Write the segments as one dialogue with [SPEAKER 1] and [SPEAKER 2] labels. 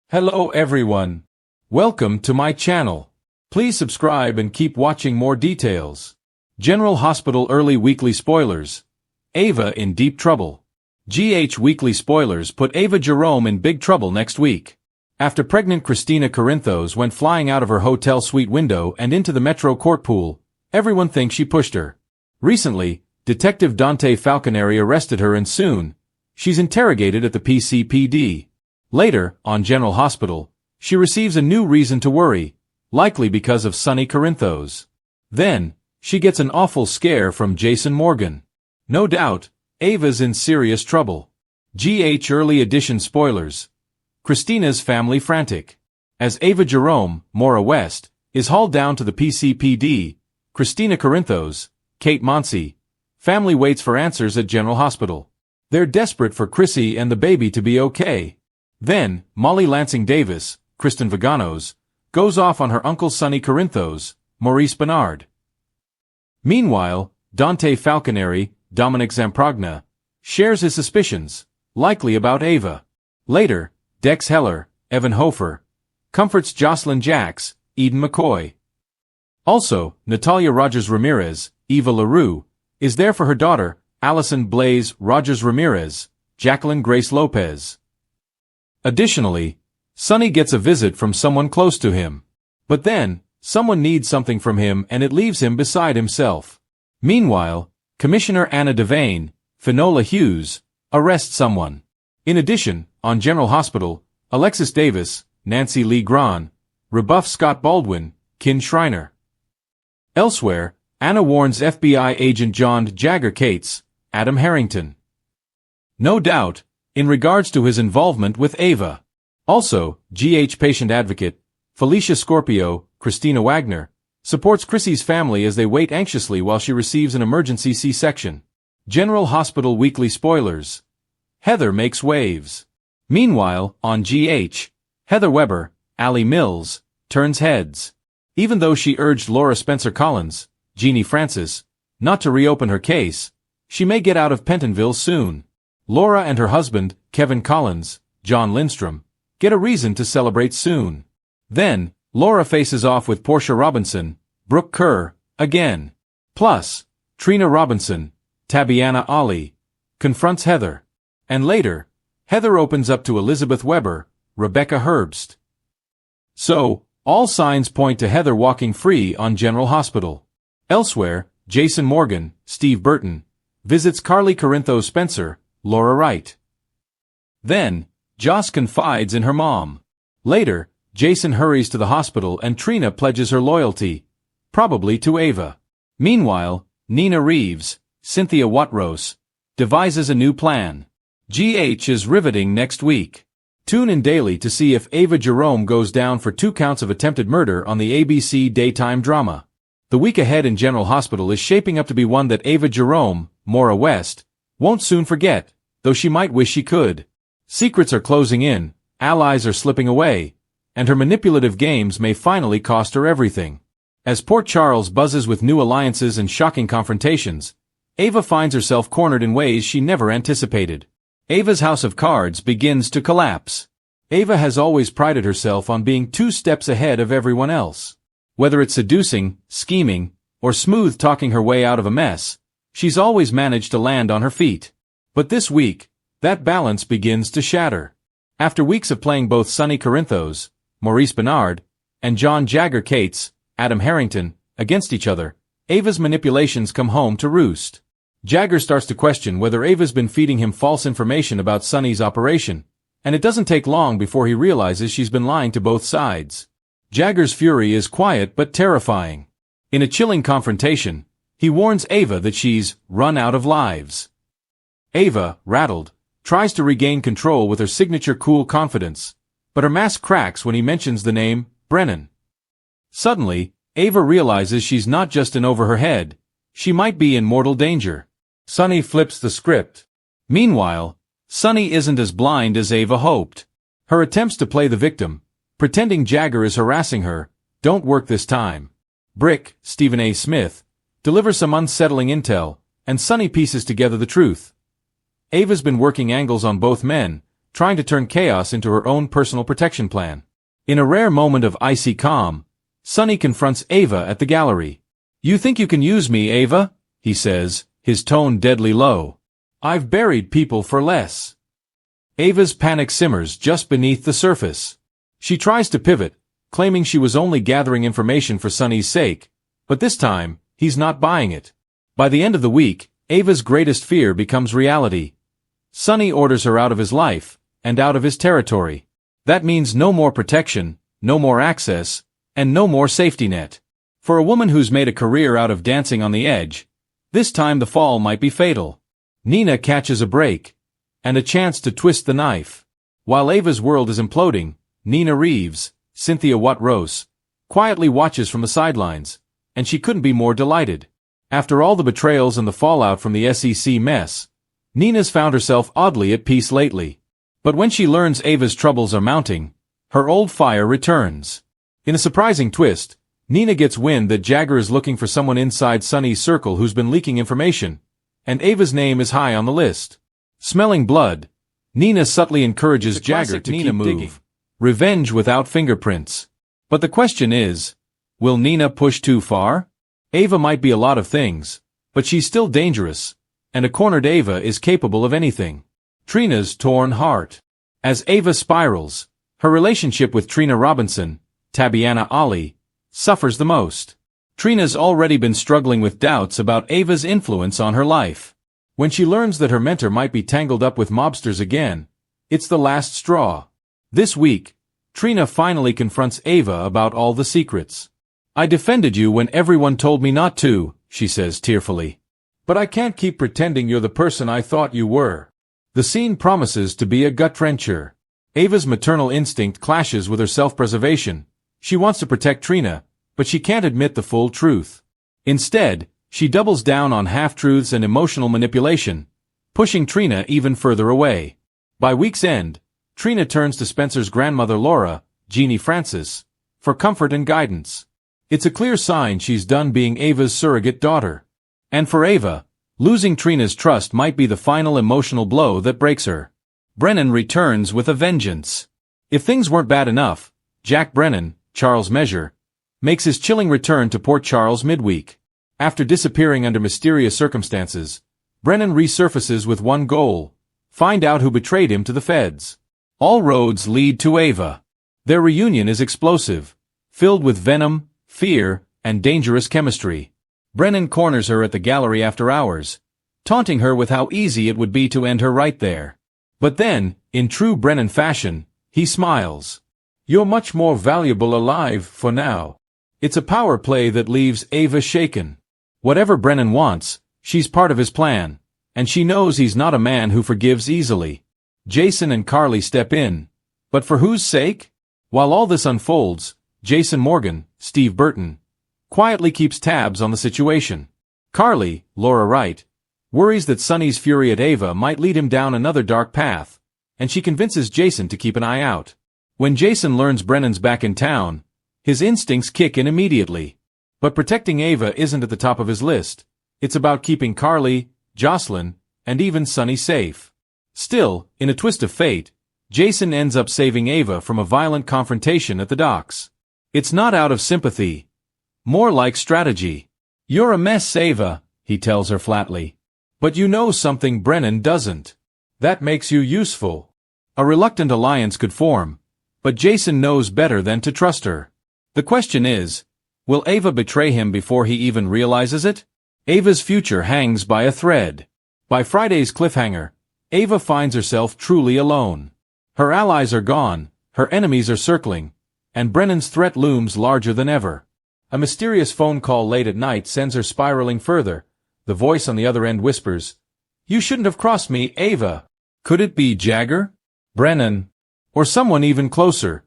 [SPEAKER 1] Hello everyone. Welcome to my channel. Please subscribe and keep watching more details. General Hospital Early Weekly Spoilers. Ava in Deep Trouble. GH Weekly Spoilers put Ava Jerome in big trouble next week. After pregnant Christina Corinthos went flying out of her hotel suite window and into the Metro court pool, everyone thinks she pushed her. Recently, Detective Dante Falconeri arrested her and soon, she's interrogated at the PCPD. Later, on General Hospital, she receives a new reason to worry, likely because of Sonny Corinthos. Then, she gets an awful scare from Jason Morgan. No doubt, Ava's in serious trouble. GH Early Edition Spoilers. Christina's family frantic. As Ava Jerome, Maura West, is hauled down to the PCPD, Christina Corinthos, Kate Monsey, family waits for answers at General Hospital. They're desperate for Chrissy and the baby to be okay. Then, Molly Lansing Davis, Kristen Vaganos, goes off on her uncle Sonny Corinthos, Maurice Bernard. Meanwhile, Dante Falconeri, Dominic Zamprogna, shares his suspicions, likely about Ava. Later, Dex Heller, Evan Hofer, comforts Jocelyn Jacks, Eden McCoy. Also, Natalia Rogers Ramirez, Eva LaRue, is there for her daughter, Allison Blaze Rogers Ramirez, Jacqueline Grace Lopez. Additionally, Sonny gets a visit from someone close to him. But then, someone needs something from him and it leaves him beside himself. Meanwhile, Commissioner Anna Devane, Finola Hughes, arrests someone. In addition, on General Hospital, Alexis Davis, Nancy Lee Grahn, rebuff Scott Baldwin, Kin Shriner. Elsewhere, Anna warns FBI agent John Jagger Cates, Adam Harrington. No doubt, in regards to his involvement with Ava. Also, GH patient advocate, Felicia Scorpio, Christina Wagner, supports Chrissy's family as they wait anxiously while she receives an emergency C-section. General Hospital Weekly Spoilers. Heather makes waves. Meanwhile, on GH, Heather Weber, Allie Mills, turns heads. Even though she urged Laura Spencer Collins, Jeannie Francis, not to reopen her case, she may get out of Pentonville soon. Laura and her husband, Kevin Collins, John Lindstrom, get a reason to celebrate soon. Then, Laura faces off with Portia Robinson, Brooke Kerr, again. Plus, Trina Robinson, Tabiana Ali, confronts Heather. And later, Heather opens up to Elizabeth Weber, Rebecca Herbst. So, all signs point to Heather walking free on General Hospital. Elsewhere, Jason Morgan, Steve Burton, visits Carly Corinthos Spencer, Laura Wright. Then, Joss confides in her mom. Later, Jason hurries to the hospital and Trina pledges her loyalty, probably to Ava. Meanwhile, Nina Reeves, Cynthia Watrose, devises a new plan. GH is riveting next week. Tune in daily to see if Ava Jerome goes down for 2 counts of attempted murder on the ABC daytime drama. The week ahead in General Hospital is shaping up to be one that Ava Jerome, Maura West, won't soon forget, though she might wish she could. Secrets are closing in, allies are slipping away, and her manipulative games may finally cost her everything. As Port Charles buzzes with new alliances and shocking confrontations, Ava finds herself cornered in ways she never anticipated. Ava's house of cards begins to collapse. Ava has always prided herself on being 2 steps ahead of everyone else. Whether it's seducing, scheming, or smooth-talking her way out of a mess, she's always managed to land on her feet. But this week, that balance begins to shatter. After weeks of playing both Sonny Corinthos, Maurice Bernard, and John Jagger Cates, Adam Harrington, against each other, Ava's manipulations come home to roost. Jagger starts to question whether Ava's been feeding him false information about Sonny's operation, and it doesn't take long before he realizes she's been lying to both sides. Jagger's fury is quiet but terrifying. In a chilling confrontation, he warns Ava that she's run out of lives. Ava, rattled, tries to regain control with her signature cool confidence, but her mask cracks when he mentions the name, Brennan. Suddenly, Ava realizes she's not just in over her head, she might be in mortal danger. Sonny flips the script. Meanwhile, Sonny isn't as blind as Ava hoped. Her attempts to play the victim, pretending Jagger is harassing her, don't work this time. Brick, Stephen A. Smith, delivers some unsettling intel, and Sonny pieces together the truth. Ava's been working angles on both men, trying to turn chaos into her own personal protection plan. In a rare moment of icy calm, Sonny confronts Ava at the gallery. "You think you can use me, Ava?" he says, his tone deadly low. "I've buried people for less." Ava's panic simmers just beneath the surface. She tries to pivot, claiming she was only gathering information for Sonny's sake, but this time, he's not buying it. By the end of the week, Ava's greatest fear becomes reality. Sonny orders her out of his life, and out of his territory. That means no more protection, no more access, and no more safety net. For a woman who's made a career out of dancing on the edge, this time the fall might be fatal. Nina catches a break, and a chance to twist the knife. While Ava's world is imploding, Nina Reeves, Cynthia Watt-Rose, quietly watches from the sidelines, and she couldn't be more delighted. After all the betrayals and the fallout from the SEC mess, Nina's found herself oddly at peace lately. But when she learns Ava's troubles are mounting, her old fire returns. In a surprising twist, Nina gets wind that Jagger is looking for someone inside Sonny's circle who's been leaking information, and Ava's name is high on the list. Smelling blood, Nina subtly encourages Jagger to keep digging. Revenge without fingerprints. But the question is, will Nina push too far? Ava might be a lot of things, but she's still dangerous, and a cornered Ava is capable of anything. Trina's torn heart. As Ava spirals, her relationship with Trina Robinson, Tabiana Ali, suffers the most. Trina's already been struggling with doubts about Ava's influence on her life. When she learns that her mentor might be tangled up with mobsters again, it's the last straw. This week, Trina finally confronts Ava about all the secrets. "I defended you when everyone told me not to," she says tearfully. "But I can't keep pretending you're the person I thought you were." The scene promises to be a gut-wrencher. Ava's maternal instinct clashes with her self-preservation. She wants to protect Trina, but she can't admit the full truth. Instead, she doubles down on half-truths and emotional manipulation, pushing Trina even further away. By week's end, Trina turns to Spencer's grandmother Laura, Jeannie Francis, for comfort and guidance. It's a clear sign she's done being Ava's surrogate daughter. And for Ava, losing Trina's trust might be the final emotional blow that breaks her. Brennan returns with a vengeance. If things weren't bad enough, Jack Brennan, Charles' measure, makes his chilling return to Port Charles midweek. After disappearing under mysterious circumstances, Brennan resurfaces with one goal: find out who betrayed him to the feds. All roads lead to Ava. Their reunion is explosive, filled with venom, fear, and dangerous chemistry. Brennan corners her at the gallery after hours, taunting her with how easy it would be to end her right there. But then, in true Brennan fashion, he smiles. "You're much more valuable alive for now." It's a power play that leaves Ava shaken. Whatever Brennan wants, she's part of his plan, and she knows he's not a man who forgives easily. Jason and Carly step in. But for whose sake? While all this unfolds, Jason Morgan, Steve Burton, quietly keeps tabs on the situation. Carly, Laura Wright, worries that Sonny's fury at Ava might lead him down another dark path, and she convinces Jason to keep an eye out. When Jason learns Brennan's back in town, his instincts kick in immediately. But protecting Ava isn't at the top of his list. It's about keeping Carly, Jocelyn, and even Sonny safe. Still, in a twist of fate, Jason ends up saving Ava from a violent confrontation at the docks. It's not out of sympathy. More like strategy. "You're a mess, Ava," he tells her flatly. "But you know something Brennan doesn't. That makes you useful." A reluctant alliance could form, but Jason knows better than to trust her. The question is, will Ava betray him before he even realizes it? Ava's future hangs by a thread. By Friday's cliffhanger, Ava finds herself truly alone. Her allies are gone, her enemies are circling, and Brennan's threat looms larger than ever. A mysterious phone call late at night sends her spiraling further. The voice on the other end whispers, "You shouldn't have crossed me, Ava." Could it be Jagger? Brennan? Or someone even closer?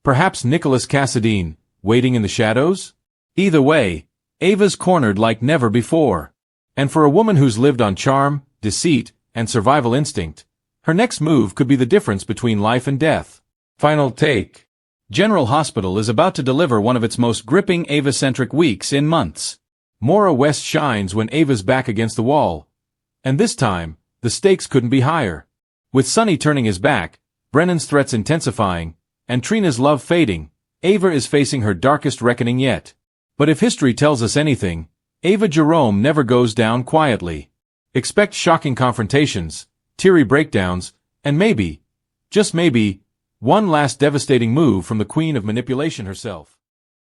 [SPEAKER 1] Perhaps Nicholas Cassadine, waiting in the shadows? Either way, Ava's cornered like never before. And for a woman who's lived on charm, deceit, and survival instinct, her next move could be the difference between life and death. Final take. General Hospital is about to deliver one of its most gripping Ava-centric weeks in months. Maura West shines when Ava's back against the wall. And this time, the stakes couldn't be higher. With Sonny turning his back, Brennan's threats intensifying, and Trina's love fading, Ava is facing her darkest reckoning yet. But if history tells us anything, Ava Jerome never goes down quietly. Expect shocking confrontations, teary breakdowns, and maybe, just maybe, one last devastating move from the Queen of Manipulation herself.